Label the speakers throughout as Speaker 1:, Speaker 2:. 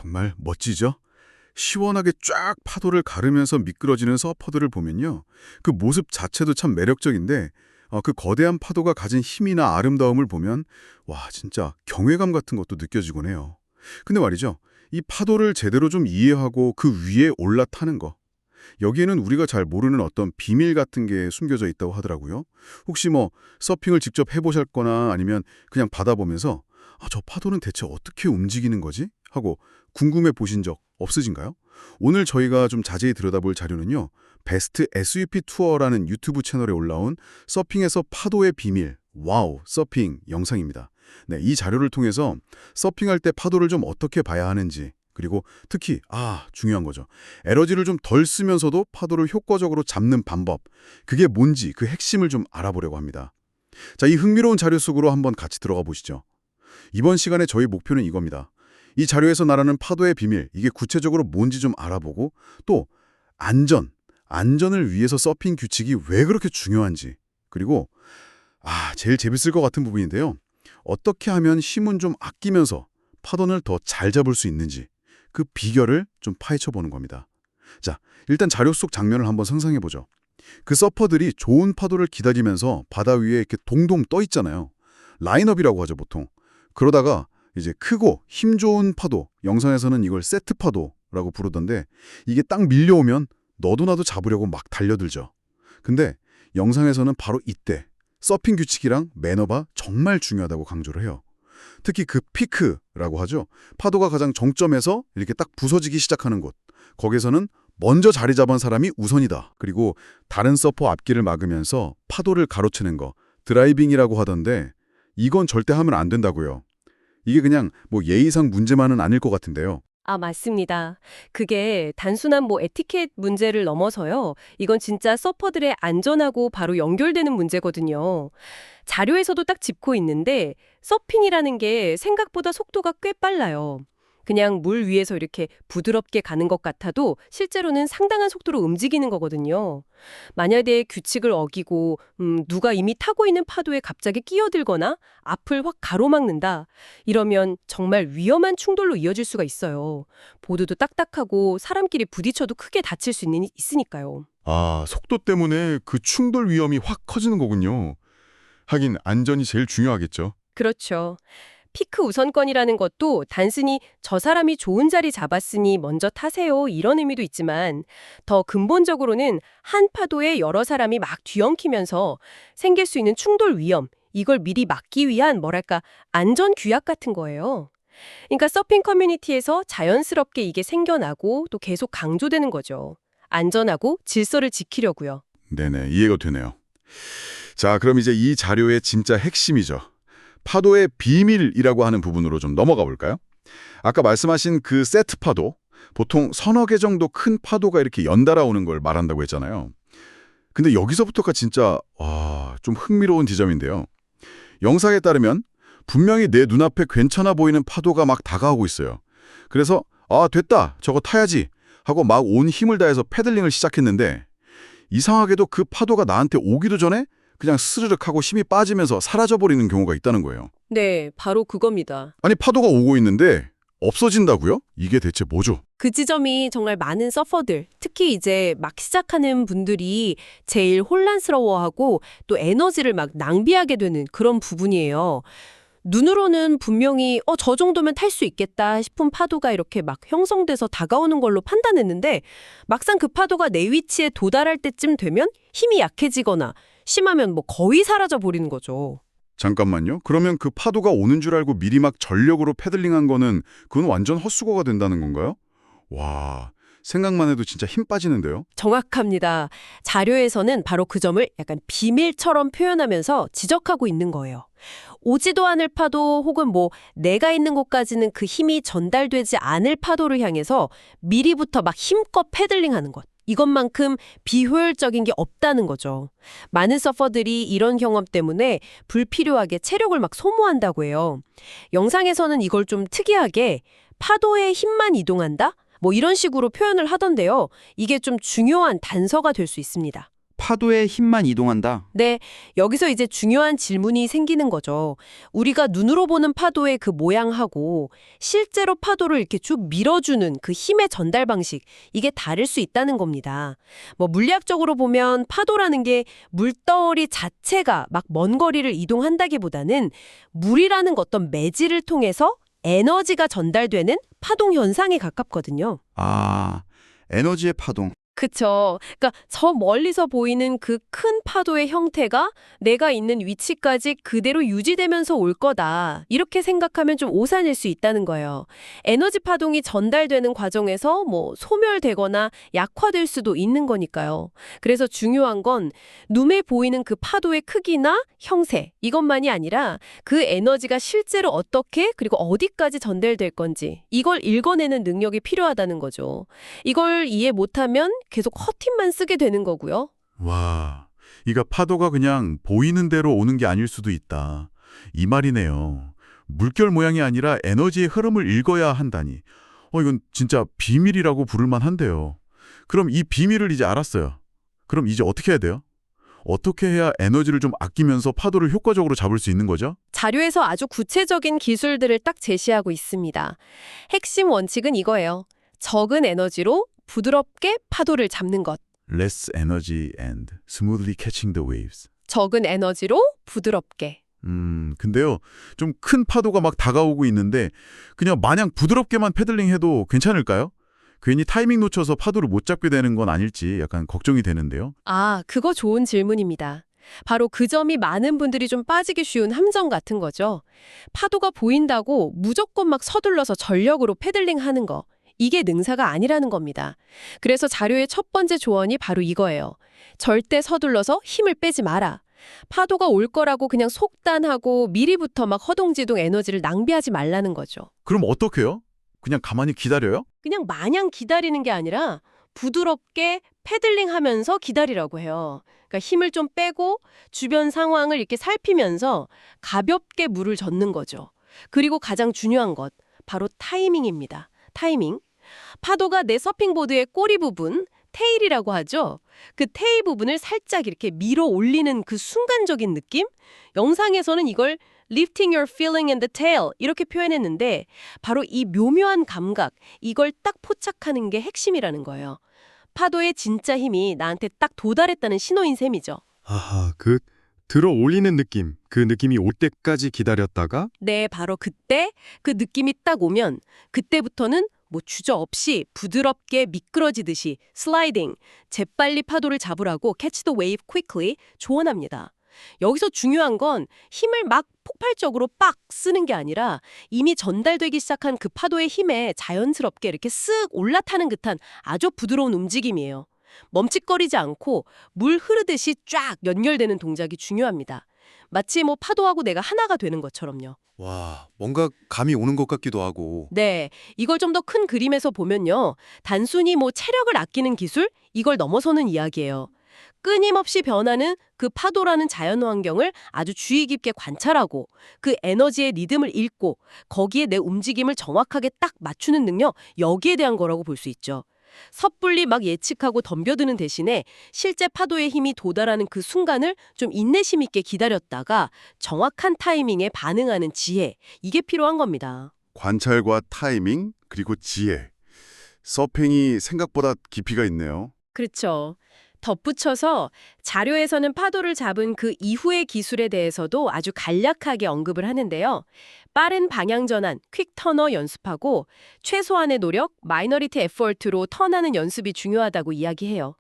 Speaker 1: 정말 멋지죠? 시원하게 쫙 파도를 가르면서 미끄러지는 서퍼들을 보면요. 그 모습 자체도 참 매력적인데 그 거대한 파도가 가진 힘이나 아름다움을 보면 와 진짜 경외감 같은 것도 느껴지곤 해요. 근데 말이죠. 이 파도를 제대로 좀 이해하고 그 위에 올라타는 거. 여기에는 우리가 잘 모르는 어떤 비밀 같은 게 숨겨져 있다고 하더라고요. 혹시 뭐 서핑을 직접 해보셨거나 아니면 그냥 받아보면서 저 파도는 대체 어떻게 움직이는 거지? 하고 궁금해 보신 적 없으신가요? 오늘 저희가 좀 자세히 들여다볼 자료는요. 베스트 SUP 투어라는 유튜브 채널에 올라온 서핑에서 파도의 비밀, 와우, 서핑 영상입니다. 네, 이 자료를 통해서 서핑할 때 파도를 좀 어떻게 봐야 하는지 그리고 특히 중요한 거죠. 에너지를 좀 덜 쓰면서도 파도를 효과적으로 잡는 방법. 그게 뭔지 그 핵심을 좀 알아보려고 합니다. 자, 이 흥미로운 자료 속으로 한번 같이 들어가 보시죠. 이번 시간에 저희 목표는 이겁니다. 이 자료에서 말하는 파도의 비밀, 이게 구체적으로 뭔지 좀 알아보고 또 안전을 위해서 서핑 규칙이 왜 그렇게 중요한지 그리고 제일 재밌을 것 같은 부분인데요. 어떻게 하면 힘은 좀 아끼면서 파도를 더 잘 잡을 수 있는지 그 비결을 좀 파헤쳐보는 겁니다. 자, 일단 자료 속 장면을 한번 상상해보죠. 그 서퍼들이 좋은 파도를 기다리면서 바다 위에 이렇게 동동 떠 있잖아요. 라인업이라고 하죠, 보통. 그러다가 이제 크고 힘 좋은 파도, 영상에서는 이걸 세트 파도라고 부르던데 이게 딱 밀려오면 너도 나도 잡으려고 막 달려들죠. 근데 영상에서는 바로 이때 서핑 규칙이랑 매너가 정말 중요하다고 강조를 해요. 특히 그 피크라고 하죠. 파도가 가장 정점에서 이렇게 딱 부서지기 시작하는 곳. 거기서는 먼저 자리 잡은 사람이 우선이다. 그리고 다른 서퍼 앞길을 막으면서 파도를 가로채는 거. 드라이빙이라고 하던데 이건 절대 하면 안 된다고요. 이게 그냥 뭐 예의상 문제만은 아닐 것 같은데요.
Speaker 2: 맞습니다. 그게 단순한 에티켓 문제를 넘어서요. 이건 진짜 서퍼들의 안전하고 바로 연결되는 문제거든요. 자료에서도 딱 짚고 있는데 서핑이라는 게 생각보다 속도가 꽤 빨라요. 그냥 물 위에서 이렇게 부드럽게 가는 것 같아도 실제로는 상당한 속도로 움직이는 거거든요. 만약에 규칙을 어기고 누가 이미 타고 있는 파도에 갑자기 끼어들거나 앞을 확 가로막는다. 이러면 정말 위험한 충돌로 이어질 수가 있어요. 보드도 딱딱하고 사람끼리 부딪혀도 크게 다칠 수 있으니까요.
Speaker 3: 속도 때문에 그 충돌 위험이 확 커지는 거군요. 하긴 안전이 제일 중요하겠죠.
Speaker 2: 그렇죠. 피크 우선권이라는 것도 단순히 저 사람이 좋은 자리 잡았으니 먼저 타세요 이런 의미도 있지만 더 근본적으로는 한 파도에 여러 사람이 막 뒤엉키면서 생길 수 있는 충돌 위험, 이걸 미리 막기 위한 안전 규약 같은 거예요. 그러니까 서핑 커뮤니티에서 자연스럽게 이게 생겨나고 또 계속 강조되는 거죠. 안전하고 질서를 지키려고요.
Speaker 3: 네네, 이해가 되네요. 자, 그럼 이제 이 자료의 진짜 핵심이죠. 파도의 비밀이라고 하는 부분으로 좀 넘어가 볼까요? 아까 말씀하신 그 세트 파도, 보통 서너 개 정도 큰 파도가 이렇게 연달아 오는 걸 말한다고 했잖아요. 근데 여기서부터가 진짜 좀 흥미로운 지점인데요. 영상에 따르면 분명히 내 눈앞에 괜찮아 보이는 파도가 막 다가오고 있어요. 그래서 됐다, 저거 타야지 하고 막 온 힘을 다해서 패들링을 시작했는데 이상하게도 그 파도가 나한테 오기도 전에 그냥 스르륵 하고 힘이 빠지면서 사라져버리는 경우가 있다는 거예요.
Speaker 2: 네, 바로 그겁니다.
Speaker 3: 아니 파도가 오고 있는데 없어진다고요? 이게 대체 뭐죠?
Speaker 2: 그 지점이 정말 많은 서퍼들, 특히 이제 막 시작하는 분들이 제일 혼란스러워하고 또 에너지를 막 낭비하게 되는 그런 부분이에요. 눈으로는 분명히 저 정도면 탈 수 있겠다 싶은 파도가 이렇게 막 형성돼서 다가오는 걸로 판단했는데 막상 그 파도가 내 위치에 도달할 때쯤 되면 힘이 약해지거나 심하면 거의 사라져 버리는 거죠.
Speaker 3: 잠깐만요. 그러면 그 파도가 오는 줄 알고 미리 막 전력으로 패들링한 거는 그건 완전 헛수고가 된다는 건가요? 와, 생각만 해도 진짜 힘 빠지는데요?
Speaker 2: 정확합니다. 자료에서는 바로 그 점을 약간 비밀처럼 표현하면서 지적하고 있는 거예요. 오지도 않을 파도 혹은 내가 있는 곳까지는 그 힘이 전달되지 않을 파도를 향해서 미리부터 막 힘껏 패들링하는 것. 이것만큼 비효율적인 게 없다는 거죠. 많은 서퍼들이 이런 경험 때문에 불필요하게 체력을 막 소모한다고 해요. 영상에서는 이걸 좀 특이하게 파도의 힘만 이동한다? 이런 식으로 표현을 하던데요. 이게 좀 중요한 단서가 될 수 있습니다.
Speaker 4: 파도의 힘만 이동한다.
Speaker 2: 네, 여기서 이제 중요한 질문이 생기는 거죠. 우리가 눈으로 보는 파도의 그 모양하고 실제로 파도를 이렇게 쭉 밀어주는 그 힘의 전달 방식, 이게 다를 수 있다는 겁니다. 뭐 물리학적으로 보면 파도라는 게 물덩어리 자체가 막 먼 거리를 이동한다기보다는 물이라는 어떤 매질을 통해서 에너지가 전달되는 파동 현상에 가깝거든요.
Speaker 4: 아, 에너지의 파동.
Speaker 2: 그쵸. 그러니까 저 멀리서 보이는 그 큰 파도의 형태가 내가 있는 위치까지 그대로 유지되면서 올 거다. 이렇게 생각하면 좀 오산일 수 있다는 거예요. 에너지 파동이 전달되는 과정에서 뭐 소멸되거나 약화될 수도 있는 거니까요. 그래서 중요한 건 눈에 보이는 그 파도의 크기나 형태 이것만이 아니라 그 에너지가 실제로 어떻게 그리고 어디까지 전달될 건지 이걸 읽어내는 능력이 필요하다는 거죠. 이걸 이해 못하면 계속 허팀만 쓰게 되는 거고요.
Speaker 1: 와, 이가 파도가 그냥 보이는 대로 오는 게 아닐 수도 있다. 이 말이네요. 물결 모양이 아니라 에너지의 흐름을 읽어야 한다니. 이건 진짜 비밀이라고 부를 만한데요. 그럼 이 비밀을 이제 알았어요. 그럼 이제 어떻게 해야 돼요? 어떻게 해야 에너지를 좀 아끼면서 파도를 효과적으로 잡을 수 있는 거죠?
Speaker 2: 자료에서 아주 구체적인 기술들을 딱 제시하고 있습니다. 핵심 원칙은 이거예요. 적은 에너지로 부드럽게 파도를 잡는 것.
Speaker 1: Less energy and smoothly catching the waves.
Speaker 2: 적은 에너지로 부드럽게.
Speaker 1: 근데요. 좀 큰 파도가 막 다가오고 있는데 그냥 마냥 부드럽게만 패들링해도 괜찮을까요? 괜히 타이밍 놓쳐서 파도를 못 잡게 되는 건 아닐지 약간 걱정이 되는데요.
Speaker 2: 아, 그거 좋은 질문입니다. 바로 그 점이 많은 분들이 좀 빠지기 쉬운 함정 같은 거죠. 파도가 보인다고 무조건 막 서둘러서 전력으로 패들링하는 거. 이게 능사가 아니라는 겁니다. 그래서 자료의 첫 번째 조언이 바로 이거예요. 절대 서둘러서 힘을 빼지 마라. 파도가 올 거라고 그냥 속단하고 미리부터 막 허둥지둥 에너지를 낭비하지 말라는 거죠.
Speaker 1: 그럼 어떡해요? 그냥 가만히 기다려요?
Speaker 2: 그냥 마냥 기다리는 게 아니라 부드럽게 패들링하면서 기다리라고 해요. 그러니까 힘을 좀 빼고 주변 상황을 이렇게 살피면서 가볍게 물을 젓는 거죠. 그리고 가장 중요한 것, 바로 타이밍입니다. 타이밍. 파도가 내 서핑보드의 꼬리 부분, 테일이라고 하죠. 그 테일 부분을 살짝 이렇게 밀어 올리는 그 순간적인 느낌? 영상에서는 이걸 lifting your feeling in the tail 이렇게 표현했는데 바로 이 묘묘한 감각, 이걸 딱 포착하는 게 핵심이라는 거예요. 파도의 진짜 힘이 나한테 딱 도달했다는 신호인 셈이죠.
Speaker 5: 아하, 들어 올리는 느낌, 그 느낌이 올 때까지 기다렸다가
Speaker 2: 네, 바로 그때 그 느낌이 딱 오면 그때부터는 뭐 주저없이 부드럽게 미끄러지듯이 슬라이딩, 재빨리 파도를 잡으라고 catch the wave quickly 조언합니다. 여기서 중요한 건 힘을 막 폭발적으로 빡 쓰는 게 아니라 이미 전달되기 시작한 그 파도의 힘에 자연스럽게 이렇게 쓱 올라타는 듯한 아주 부드러운 움직임이에요. 멈칫거리지 않고 물 흐르듯이 쫙 연결되는 동작이 중요합니다. 마치 뭐 파도하고 내가 하나가 되는 것처럼요.
Speaker 5: 와, 뭔가 감이 오는 것 같기도 하고.
Speaker 2: 네, 이걸 좀 더 큰 그림에서 보면요. 단순히 뭐 체력을 아끼는 기술? 이걸 넘어서는 이야기예요. 끊임없이 변하는 그 파도라는 자연 환경을 아주 주의 깊게 관찰하고 그 에너지의 리듬을 읽고 거기에 내 움직임을 정확하게 딱 맞추는 능력, 여기에 대한 거라고 볼 수 있죠. 섣불리 막 예측하고 덤벼드는 대신에 실제 파도의 힘이 도달하는 그 순간을 좀 인내심 있게 기다렸다가 정확한 타이밍에 반응하는 지혜, 이게 필요한 겁니다.
Speaker 3: 관찰과 타이밍, 그리고 지혜. 서핑이 생각보다 깊이가 있네요.
Speaker 2: 그렇죠. 덧붙여서 자료에서는 파도를 잡은 그 이후의 기술에 대해서도 아주 간략하게 언급을 하는데요. 빠른 방향 전환, 퀵 터너 연습하고 최소한의 노력, 마이너리티 에포트로 턴하는 연습이 중요하다고 이야기해요.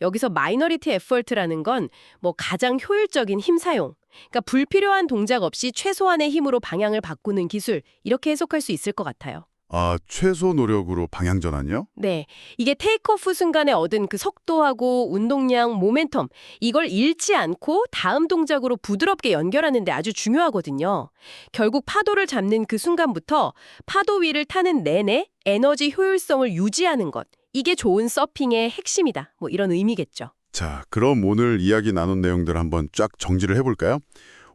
Speaker 2: 여기서 마이너리티 에포트라는 건 뭐 가장 효율적인 힘 사용, 그러니까 불필요한 동작 없이 최소한의 힘으로 방향을 바꾸는 기술, 이렇게 해석할 수 있을 것 같아요.
Speaker 3: 아, 최소 노력으로 방향 전환요?
Speaker 2: 네, 이게 테이크오프 순간에 얻은 그 속도하고 운동량, 모멘텀 이걸 잃지 않고 다음 동작으로 부드럽게 연결하는 데 아주 중요하거든요. 결국 파도를 잡는 그 순간부터 파도 위를 타는 내내 에너지 효율성을 유지하는 것, 이게 좋은 서핑의 핵심이다. 뭐 이런 의미겠죠.
Speaker 3: 자, 그럼 오늘 이야기 나눈 내용들 한번 쫙 정리를 해볼까요?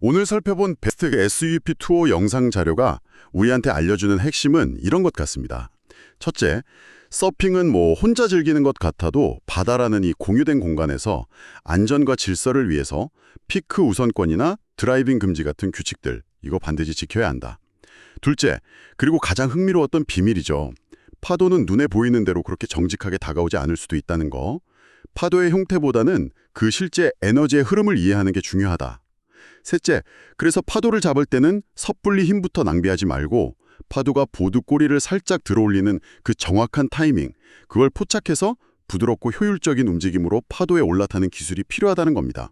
Speaker 3: 오늘 살펴본 베스트 SUP 투어 영상 자료가 우리한테 알려주는 핵심은 이런 것 같습니다. 첫째, 서핑은 혼자 즐기는 것 같아도 바다라는 이 공유된 공간에서 안전과 질서를 위해서 피크 우선권이나 드라이빙 금지 같은 규칙들, 이거 반드시 지켜야 한다. 둘째, 그리고 가장 흥미로웠던 비밀이죠. 파도는 눈에 보이는 대로 그렇게 정직하게 다가오지 않을 수도 있다는 거. 파도의 형태보다는 그 실제 에너지의 흐름을 이해하는 게 중요하다. 셋째, 그래서 파도를 잡을 때는 섣불리 힘부터 낭비하지 말고 파도가 보드 꼬리를 살짝 들어올리는 그 정확한 타이밍, 그걸 포착해서 부드럽고 효율적인 움직임으로 파도에 올라타는 기술이 필요하다는 겁니다.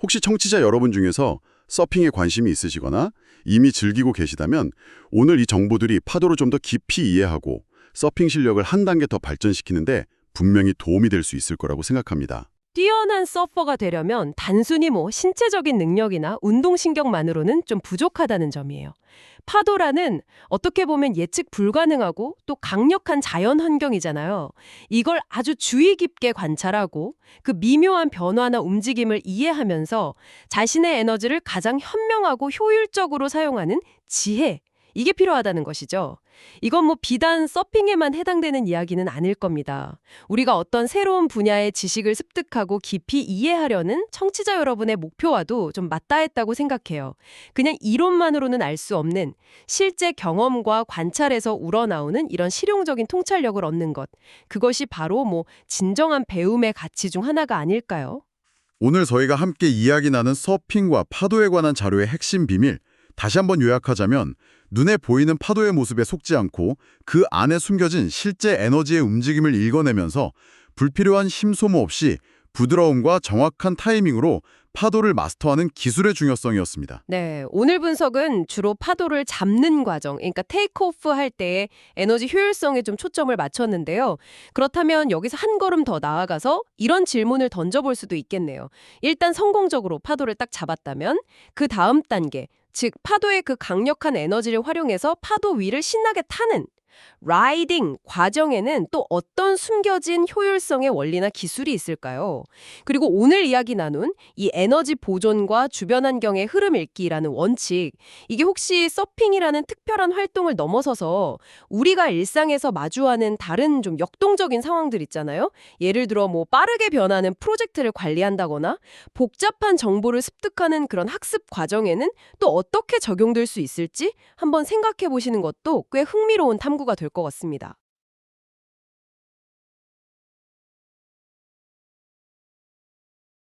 Speaker 3: 혹시 청취자 여러분 중에서 서핑에 관심이 있으시거나 이미 즐기고 계시다면 오늘 이 정보들이 파도를 좀 더 깊이 이해하고 서핑 실력을 한 단계 더 발전시키는데 분명히 도움이 될 수 있을 거라고 생각합니다.
Speaker 2: 뛰어난 서퍼가 되려면 단순히 신체적인 능력이나 운동신경만으로는 좀 부족하다는 점이에요. 파도라는 어떻게 보면 예측 불가능하고 또 강력한 자연 환경이잖아요. 이걸 아주 주의 깊게 관찰하고 그 미묘한 변화나 움직임을 이해하면서 자신의 에너지를 가장 현명하고 효율적으로 사용하는 지혜, 이게 필요하다는 것이죠. 이건 비단 서핑에만 해당되는 이야기는 아닐 겁니다. 우리가 어떤 새로운 분야의 지식을 습득하고 깊이 이해하려는 청취자 여러분의 목표와도 좀 맞닿았다고 생각해요. 그냥 이론만으로는 알 수 없는 실제 경험과 관찰에서 우러나오는 이런 실용적인 통찰력을 얻는 것. 그것이 바로 진정한 배움의 가치 중 하나가 아닐까요?
Speaker 1: 오늘 저희가 함께 이야기 나눈 서핑과 파도에 관한 자료의 핵심 비밀, 다시 한번 요약하자면 눈에 보이는 파도의 모습에 속지 않고 그 안에 숨겨진 실제 에너지의 움직임을 읽어내면서 불필요한 힘 소모 없이 부드러움과 정확한 타이밍으로 파도를 마스터하는 기술의 중요성이었습니다.
Speaker 2: 네, 오늘 분석은 주로 파도를 잡는 과정, 그러니까 테이크오프 할 때의 에너지 효율성에 좀 초점을 맞췄는데요. 그렇다면 여기서 한 걸음 더 나아가서 이런 질문을 던져볼 수도 있겠네요. 일단 성공적으로 파도를 딱 잡았다면 그 다음 단계, 즉 파도의 그 강력한 에너지를 활용해서 파도 위를 신나게 타는 라이딩 과정에는 또 어떤 숨겨진 효율성의 원리나 기술이 있을까요? 그리고 오늘 이야기 나눈 이 에너지 보존과 주변 환경의 흐름 읽기라는 원칙, 이게 혹시 서핑이라는 특별한 활동을 넘어서서 우리가 일상에서 마주하는 다른 좀 역동적인 상황들 있잖아요. 예를 들어 빠르게 변하는 프로젝트를 관리한다거나 복잡한 정보를 습득하는 그런 학습 과정에는 또 어떻게 적용될 수 있을지 한번 생각해 보시는 것도 꽤 흥미로운 탐구가 될 것 같습니다.